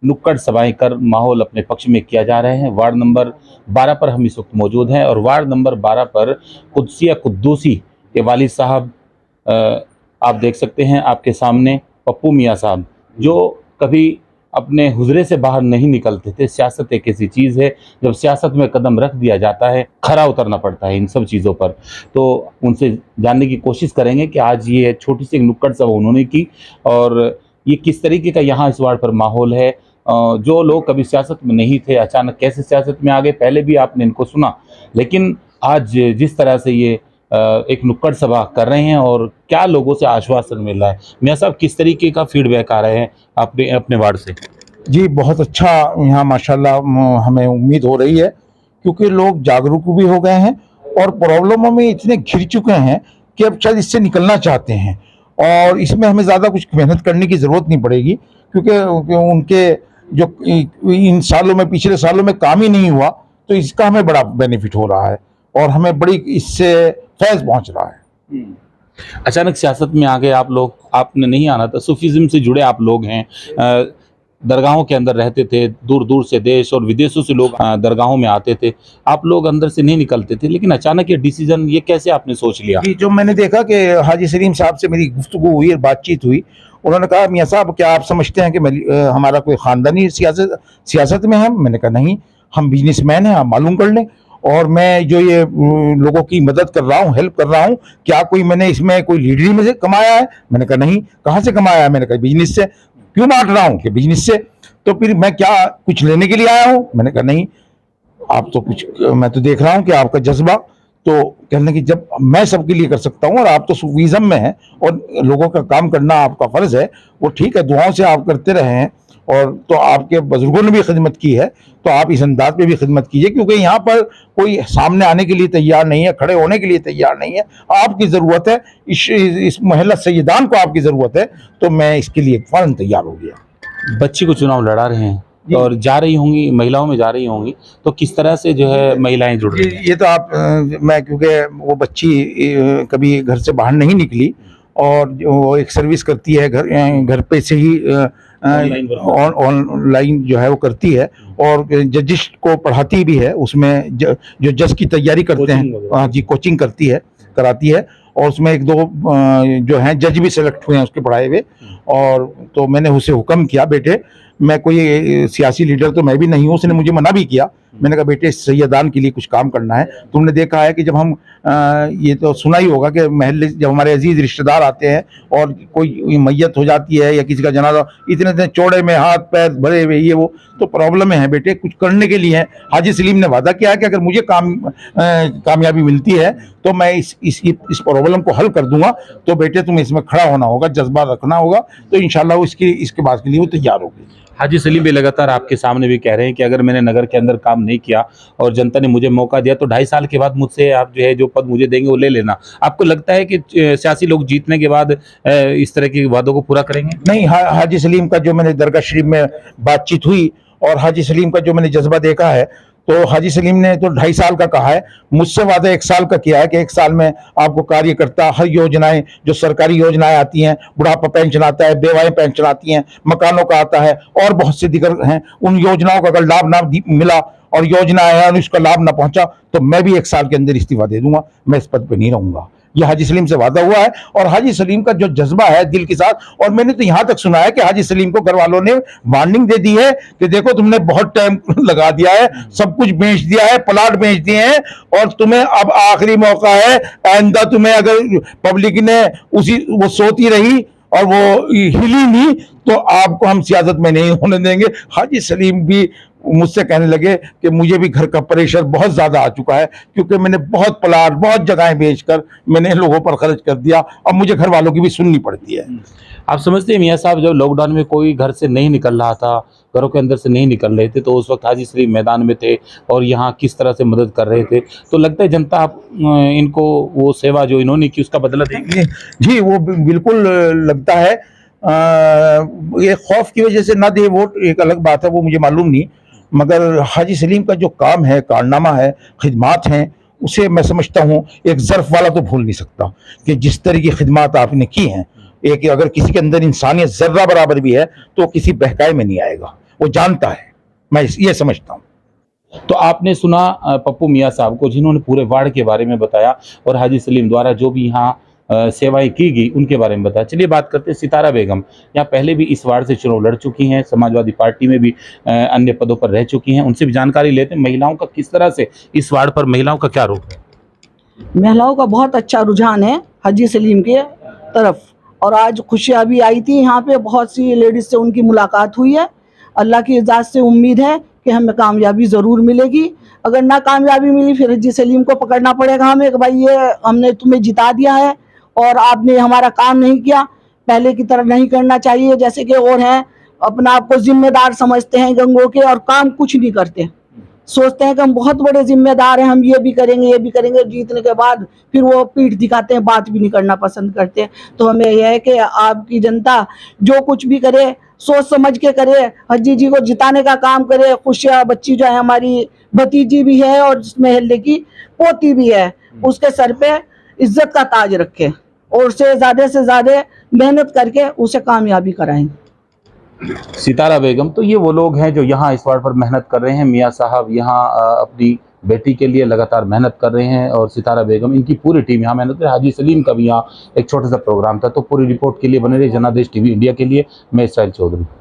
नुक्कड़ सभाएं कर माहौल अपने पक्ष में किया जा रहे हैं। वार्ड नंबर 12 पर हम इस वक्त मौजूद हैं और वार्ड नंबर 12 पर कुद्सिया कुद्दूसी के वालिद साहब, आप देख सकते हैं आपके सामने पप्पू मियाँ साहब, जो कभी अपने हुजरे से बाहर नहीं निकलते थे। सियासत एक ऐसी चीज़ है, जब सियासत में कदम रख दिया जाता है खरा उतरना पड़ता है इन सब चीज़ों पर। तो उनसे जानने की कोशिश करेंगे कि आज ये छोटी सी एक नुक्कड़ सभा उन्होंने की और ये किस तरीके का यहाँ इस वार्ड पर माहौल है। जो लोग कभी सियासत में नहीं थे अचानक कैसे सियासत में आ गए, पहले भी आपने इनको सुना, लेकिन आज जिस तरह से ये एक नुक्कड़ सभा कर रहे हैं और क्या लोगों से आश्वासन मिल रहा है। मियाँ साहब, किस तरीके का फीडबैक आ रहे हैं अपने अपने वार्ड से? जी बहुत अच्छा, यहाँ माशाल्लाह हमें उम्मीद हो रही है, क्योंकि लोग जागरूक भी हो गए हैं और प्रॉब्लमों में इतने घिर चुके हैं कि अब शायद इससे निकलना चाहते हैं और इसमें हमें ज़्यादा कुछ मेहनत करने की ज़रूरत नहीं पड़ेगी, क्योंकि उनके जो इन सालों में, पिछले सालों में काम ही नहीं हुआ, तो इसका हमें बड़ा बेनिफिट हो रहा है और हमें बड़ी इससे फैज़ पहुंच रहा है। अचानक सियासत में आ गए आप लोग, आपने नहीं आना था, सूफीज़्म से जुड़े आप लोग हैं, दरगाहों के अंदर रहते थे, दूर दूर से देश और विदेशों से लोग दरगाहों में आते थे, आप लोग अंदर से नहीं निकलते थे, लेकिन अचानक ये डिसीजन ये कैसे आपने सोच लिया? जो मैंने देखा कि हाजी सलीम साहब से मेरी गुफ्तगू हुई, बातचीत हुई, उन्होंने कहा मियाँ साहब क्या आप समझते हैं कि हमारा कोई ख़ानदानी सियासत में है? मैंने कहा नहीं, हम बिजनेसमैन हैं, आप मालूम कर लें। और मैं जो ये लोगों की मदद कर रहा हूँ, हेल्प कर रहा हूँ, क्या कोई मैंने इसमें कोई लीडरी में से कमाया है? मैंने कहा नहीं। कहाँ से कमाया है? मैंने कहा बिजनेस से। क्यों बांट रहा हूँ? कि बिजनेस से। तो फिर मैं क्या कुछ लेने के लिए आया हूँ? मैंने कहा नहीं, आप तो कुछ, मैं तो देख रहा हूँ कि आपका जज्बा, तो कहने की जब मैं सबके लिए कर सकता हूँ और आप तो सूफीज़्म में हैं और लोगों का काम करना आपका फ़र्ज़ है, वो ठीक है, दुआओं से आप करते रहे हैं और तो आपके बुजुर्गों ने भी खिदमत की है, तो आप इस अंदाज में भी खिदमत कीजिए, क्योंकि यहाँ पर कोई सामने आने के लिए तैयार नहीं है, खड़े होने के लिए तैयार नहीं है। आपकी ज़रूरत है, इस महिला सैयदान को आपकी ज़रूरत है, तो मैं इसके लिए फ़ौरन तैयार हो गया। बच्ची को चुनाव लड़ा रहे हैं और जा रही होंगी, महिलाओं में जा रही होंगी, तो किस तरह से जो है महिलाएं जुड़ रही हैं? ये तो आप मैं, क्योंकि वो बच्ची कभी घर से बाहर नहीं निकली और वो एक सर्विस करती है, घर पे से ही ऑनलाइन जो है वो करती है और जजिस को पढ़ाती भी है, उसमें जो जज की तैयारी करते हैं, हाँ जी, कोचिंग करती है, कराती है, और उसमें एक दो जो हैं जज भी सेलेक्ट हुए हैं उसके पढ़ाए हुए। और तो मैंने उसे हुक्म किया, बेटे मैं कोई सियासी लीडर तो मैं भी नहीं हूँ, उसने मुझे मना भी किया। मैंने कहा बेटे सैयदान के लिए कुछ काम करना है। तुमने देखा है कि जब हम ये तो सुना ही होगा कि महल जब हमारे अजीज रिश्तेदार आते हैं और कोई मैयत हो जाती है या किसी का जनाजा, इतने इतने चौड़े में हाथ पैर भरे हुए, ये वो तो प्रॉब्लम है बेटे, कुछ करने के लिए है। हाजी सलीम ने वादा किया है कि अगर मुझे कामयाबी मिलती है तो मैं इस प्रॉब्लम को हल कर दूंगा। तो बेटे तुम्हें इसमें खड़ा होना होगा, जज्बा रखना होगा, तो इंशाल्लाह इसके बाद के लिए वो तैयार होगी। हाजी सलीम भी लगातार आपके सामने भी कह रहे हैं कि अगर मैंने नगर के अंदर काम नहीं किया और जनता ने मुझे मौका दिया तो 2.5 साल के बाद मुझसे आप जो है जो पद मुझे देंगे वो ले लेना। आपको लगता है कि सियासी लोग जीतने के बाद इस तरह के वादों को पूरा करेंगे? नहीं, हाजी सलीम का जो मैंने दरगाह शरीफ में बातचीत हुई और हाजी सलीम का जो मैंने जज्बा देखा है, तो हाजी सलीम ने तो 2.5 साल का कहा है, मुझसे वादा 1 साल का किया है कि 1 साल में आपको कार्यकर्ता हर योजनाएं, जो सरकारी योजनाएं आती हैं, बुढ़ापा पेंशन आता है, बेवाएं पेंशन आती हैं, मकानों का आता है और बहुत से दीगर हैं, उन योजनाओं का अगर लाभ ना मिला और योजना आया और उसका लाभ ना पहुंचा तो मैं भी 1 साल के अंदर इस्तीफा दे दूंगा, मैं इस पद पर नहीं रहूंगा। ये हाजी सलीम से वादा हुआ है और हाजी सलीम का जो जज्बा है दिल के साथ, और मैंने तो यहां तक सुना है कि हाजी सलीम को घर वालों ने वार्निंग दे दी है कि देखो तुमने बहुत टाइम लगा दिया है, सब कुछ बेच दिया है, प्लाट बेच दिए हैं और तुम्हें अब आखिरी मौका है, आइंदा तुम्हें अगर पब्लिक ने वो सोती रही और वो हिली नहीं तो आपको हम सियासत में नहीं होने देंगे। हाजी सलीम भी मुझसे कहने लगे कि मुझे भी घर का प्रेशर बहुत ज़्यादा आ चुका है, क्योंकि मैंने बहुत प्लाट, बहुत जगहें बेचकर मैंने लोगों पर खर्च कर दिया, अब मुझे घर वालों की भी सुननी पड़ती है। आप समझते हैं मियाँ साहब, जब लॉकडाउन में कोई घर से नहीं निकल रहा था, घरों के अंदर से नहीं निकल रहे थे, तो उस वक्त हाजी सलीम मैदान में थे और यहाँ किस तरह से मदद कर रहे थे, तो लगता है जनता आप इनको वो सेवा जो इन्होंने की उसका बदला देंगे? जी वो बिल्कुल लगता है। ये खौफ की वजह से ना दे वोट एक अलग बात है, वो मुझे मालूम नहीं, मगर हाजी सलीम का जो काम है, कारनामा है, खिदमात हैं, उसे मैं समझता हूँ एक ज़र्फ वाला तो भूल नहीं सकता कि जिस तरह की खिदमात आपने की हैं, एक अगर किसी के अंदर इंसानियत ज़र्रा बराबर भी है तो किसी बहकाए में नहीं आएगा, वो जानता है, मैं ये समझता हूँ। तो आपने सुना पप्पू मियाँ साहब को, जिन्होंने पूरे वार्ड के बारे में बताया और हाजी सलीम द्वारा जो भी यहाँ सेवाएं की गई उनके बारे में बताया। चलिए बात करते हैं सितारा बेगम। यहाँ पहले भी इस वार्ड से चुनाव लड़ चुकी हैं, समाजवादी पार्टी में भी अन्य पदों पर रह चुकी हैं। उनसे भी जानकारी लेते हैं महिलाओं का किस तरह से इस वार्ड पर महिलाओं का क्या रोल है। महिलाओं का बहुत अच्छा रुझान है हाजी सलीम के तरफ, और आज खुशियाँ भी आई थी। यहाँ पे बहुत सी लेडीज से उनकी मुलाकात हुई है। अल्लाह की इजाज़त से उम्मीद है कि हमें कामयाबी ज़रूर मिलेगी। अगर ना कामयाबी मिली फिर हाजी सलीम को पकड़ना पड़ेगा हमें कि भाई ये हमने तुम्हें जिता दिया है और आपने हमारा काम नहीं किया, पहले की तरह नहीं करना चाहिए। जैसे कि और हैं अपना आप को जिम्मेदार समझते हैं गंगों के और काम कुछ नहीं करते, सोचते हैं कि हम बहुत बड़े जिम्मेदार हैं, हम ये भी करेंगे, जीतने के बाद फिर वो पीठ दिखाते हैं, बात भी नहीं करना पसंद करते। तो हमें यह है कि आपकी जनता जो कुछ भी करे सोच समझ के करे, हाजी जी को जिताने का काम करे। खुशियाँ बच्ची जो है हमारी भतीजी भी है और उसमें हल्ले की पोती भी है, उसके सर पे इज्जत का ताज रखे और उसे ज़्यादा मेहनत करके उसे कामयाबी कराएं। सितारा बेगम, तो ये वो लोग हैं जो यहाँ इस वार्ड पर मेहनत कर रहे हैं। मियाँ साहब यहाँ अपनी बेटी के लिए लगातार मेहनत कर रहे हैं और सितारा बेगम, इनकी पूरी टीम यहाँ मेहनत कर रही है। हाजी सलीम का भी यहाँ एक छोटा सा प्रोग्राम था। तो पूरी रिपोर्ट के लिए बने रहे जनादेश टीवी इंडिया के लिए मैं इसराइल चौधरी।